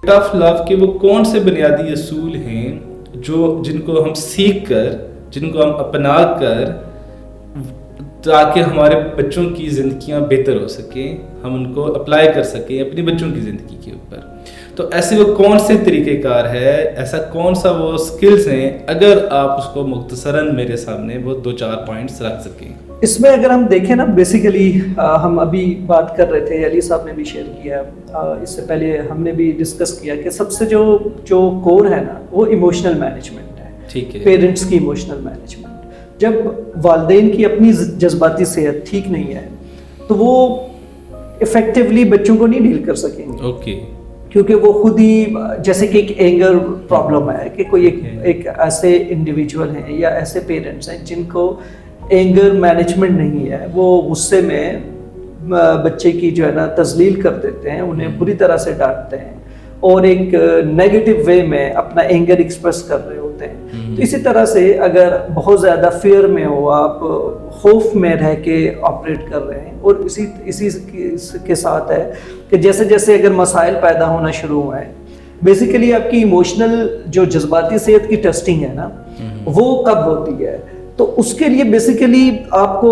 Tough love के वो कौन से बुनियादी असूल हैं जिनको हम सीख कर, जिनको हम अपना कर, ताकि हमारे बच्चों की ज़िंदगियाँ बेहतर हो सकें, हम उनको अप्लाई कर सकें अपनी बच्चों की ज़िंदगी के ऊपर। तो ऐसे वो कौन से तरीक़ेकार है, ऐसा कौन सा वो स्किल्स हैं, अगर आप उसको मुख्तसरन मेरे सामने वो 2-4 पॉइंट्स रख सकें। इसमें अगर हम देखें ना, बेसिकली हम अभी बात कर रहे थे, अली साहब ने भी शेयर किया, इससे पहले हमने भी डिस्कस किया कि सबसे जो कोर है ना, वो इमोशनल मैनेजमेंट है। ठीक है, पेरेंट्स की इमोशनल मैनेजमेंट। जब वालिदैन की अपनी जज्बाती सेहत ठीक नहीं है तो वो इफेक्टिवली बच्चों को नहीं डील कर सकेंगे। ओके। क्योंकि वो खुद ही, जैसे कि एक एंगर प्रॉब्लम है कि कोई एक ऐसे इंडिविजुअल हैं या ऐसे पेरेंट्स हैं जिनको एंगर मैनेजमेंट नहीं है, वो गुस्से में बच्चे की जो है ना तजलील कर देते हैं, उन्हें बुरी तरह से डांटते हैं और एक नेगेटिव वे में अपना एंगर एक्सप्रेस कर रहे होते हैं। तो इसी तरह से अगर बहुत ज़्यादा फियर में हो, आप खौफ में रह के ऑपरेट कर रहे हैं, और इसी के साथ है कि जैसे जैसे अगर मसाइल पैदा होना शुरू हुए हैं, बेसिकली आपकी इमोशनल जो जज्बाती सेहत की टेस्टिंग है ना, वो कब होती है, तो उसके लिए बेसिकली आपको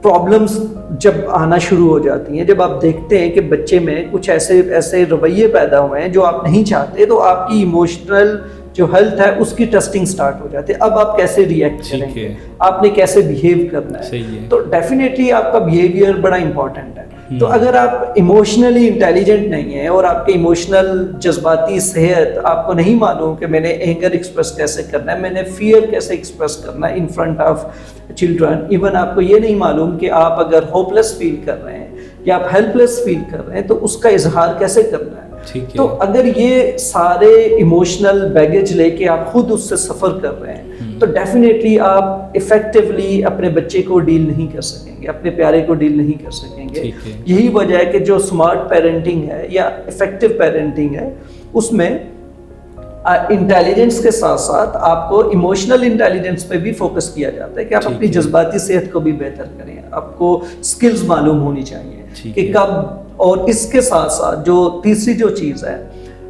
प्रॉब्लम्स जब आना शुरू हो जाती हैं, जब आप देखते हैं कि बच्चे में कुछ ऐसे रवैये पैदा हुए हैं जो आप नहीं चाहते, तो आपकी इमोशनल जो हेल्थ है उसकी टेस्टिंग स्टार्ट हो जाती है। अब आप कैसे रिएक्ट करेंगे, आपने कैसे बिहेव करना है, तो डेफिनेटली आपका बिहेवियर बड़ा इंपॉर्टेंट है। तो अगर आप इमोशनली इंटेलिजेंट नहीं है और आपके इमोशनल जज्बाती सेहत आपको नहीं मालूम कि मैंने एंगर एक्सप्रेस कैसे करना है, मैंने फियर कैसे एक्सप्रेस करना है in front of children, even आपको ये नहीं मालूम कि आप अगर होपलेस फील कर रहे हैं या आप हेल्पलेस फील कर रहे हैं तो उसका इजहार कैसे करना है। तो अगर ये सारे इमोशनल बैगेज लेके आप खुद उससे सफ़र कर रहे हैं तो डेफिनेटली आप इफेक्टिवली अपने बच्चे को डील नहीं कर सकेंगे, अपने प्यारे को डील नहीं कर सकेंगे। यही वजह है कि जो स्मार्ट पेरेंटिंग है या इफेक्टिव पेरेंटिंग है, उसमें इंटेलिजेंस के साथ साथ आपको इमोशनल इंटेलिजेंस पे भी फोकस किया जाता है कि आप अपनी जज्बाती सेहत को भी बेहतर करें। आपको स्किल्स मालूम होनी चाहिए कि कब, और इसके साथ साथ जो तीसरी जो चीज़ है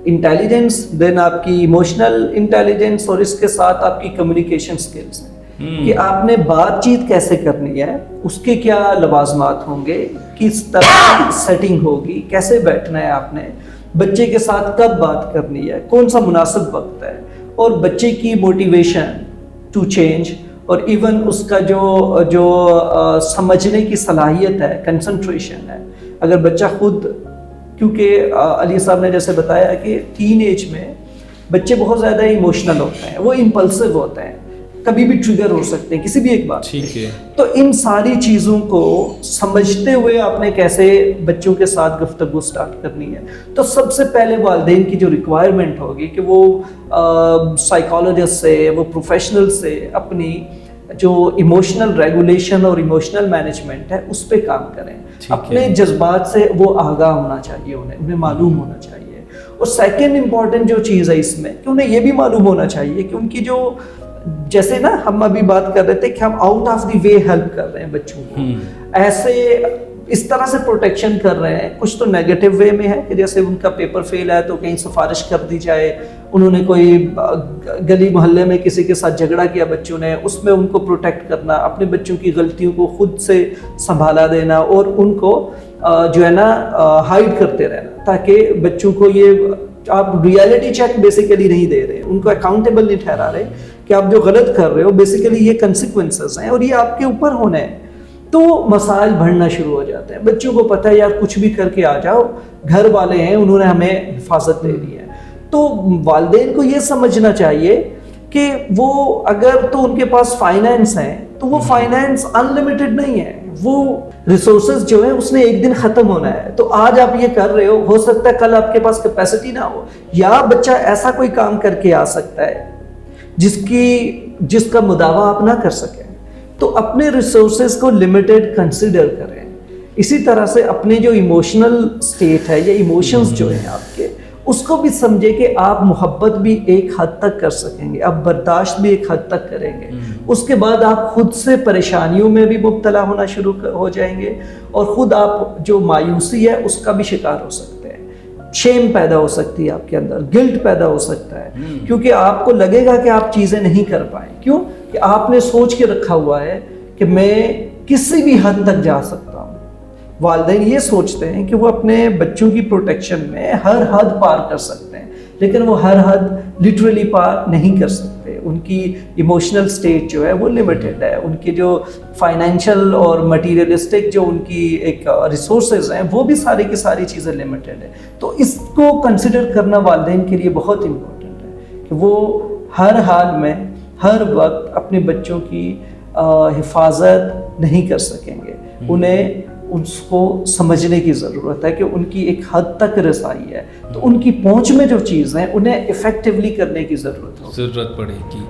इंटेलिजेंस, देन आपकी इमोशनल इंटेलिजेंस, और इसके साथ आपकी कम्युनिकेशन स्किल्स हैं कि आपने बातचीत कैसे करनी है, उसके क्या लवाजमात होंगे, किस तरह की सेटिंग होगी, कैसे बैठना है आपने, बच्चे के साथ कब बात करनी है, कौन सा मुनासिब वक्त है, और बच्चे की मोटिवेशन टू चेंज, और इवन उसका जो समझने की सलाहियत है, कंसंट्रेशन है। अगर बच्चा खुद, क्योंकि अली साहब ने जैसे बताया कि टीन एज में बच्चे बहुत ज़्यादा इमोशनल होते हैं, वो इम्पल्सिव होते हैं, कभी भी ट्रिगर हो सकते हैं किसी भी एक बात। ठीक है। तो इन सारी चीज़ों को समझते हुए आपने कैसे बच्चों के साथ गुफ्तगू स्टार्ट करनी है, तो सबसे पहले वालिदैन की जो रिक्वायरमेंट होगी कि वो साइकोलॉजिस्ट से, वो प्रोफेशनल से अपनी जो इमोशनल रेगुलेशन और इमोशनल मैनेजमेंट है उस पर काम करें। अपने जज्बात से वो आगाह होना चाहिए, उन्हें मालूम होना चाहिए। और सेकेंड इम्पॉर्टेंट जो चीज़ है इसमें कि उन्हें ये भी मालूम होना चाहिए कि उनकी जो, जैसे ना हम अभी बात कर रहे थे कि हम out of the way help कर रहे हैं बच्चों को, ऐसे इस तरह से प्रोटेक्शन कर रहे हैं। कुछ तो नेगेटिव वे में है कि जैसे उनका पेपर फेल है तो कहीं सिफारिश कर दी जाए, उन्होंने कोई गली मोहल्ले में किसी के साथ झगड़ा किया बच्चों ने, उसमें उनको प्रोटेक्ट करना, अपने बच्चों की गलतियों को खुद से संभाला देना और उनको जो है ना हाइड करते रहना, ताकि बच्चों को ये, आप रियलिटी चेक बेसिकली नहीं दे रहे, उनको अकाउंटेबल नहीं ठहरा रहे कि आप जो गलत कर रहे हो बेसिकली ये कंसिक्वेंसेस हैं और ये आपके ऊपर होने हैं। तो मसाइल बढ़ना शुरू हो जाते हैं। बच्चों को पता है यार कुछ भी करके आ जाओ, घर वाले हैं, उन्होंने हमें हिफाजत दे दी है। तो वालिदैन को ये समझना चाहिए कि वो अगर तो उनके पास फाइनेंस है तो वो फाइनेंस अनलिमिटेड नहीं है, वो रिसोर्सेज जो है उसने एक दिन खत्म होना है। तो आज आप ये कर रहे हो सकता है कल आपके पास कैपेसिटी ना हो, या बच्चा ऐसा कोई काम करके आ सकता है जिसका मुदावा आप ना कर सके। तो अपने रिसोर्सेज को लिमिटेड कंसिडर करें। इसी तरह से अपने जो इमोशनल स्टेट है या इमोशंस जो है आपके, उसको भी समझे कि आप मोहब्बत भी एक हद तक कर सकेंगे, आप बर्दाश्त भी एक हद तक करेंगे, उसके बाद आप खुद से परेशानियों में भी मुब्तला होना शुरू हो जाएंगे और ख़ुद आप जो मायूसी है उसका भी शिकार हो सकते हैं। शेम पैदा हो सकती है आपके अंदर, गिल्ट पैदा हो सकता है, क्योंकि आपको लगेगा कि आप चीज़ें नहीं कर पाए। क्यों? कि आपने सोच के रखा हुआ है कि मैं किसी भी हद तक जा सकता हूँ। वालिदैन ये सोचते हैं कि वो अपने बच्चों की प्रोटेक्शन में हर हद पार कर सकते हैं, लेकिन वो हर हद लिटरली पार नहीं कर सकते। उनकी इमोशनल स्टेट जो है वो लिमिटेड है, उनकी जो फाइनेंशियल और मटीरियलिस्टिक जो उनकी एक रिसोर्सेज हैं वो भी सारी की सारी चीज़ें लिमिटेड है। तो इसको कंसिडर करना वालिदैन के लिए बहुत इम्पोर्टेंट है कि वो हर हाल में हर वक्त अपने बच्चों की हिफाजत नहीं कर सकेंगे। उन्हें उसको समझने की ज़रूरत है कि उनकी एक हद तक रसाई है, तो उनकी पहुंच में जो चीज़ है उन्हें इफ़ेक्टिवली करने की ज़रूरत पड़ेगी।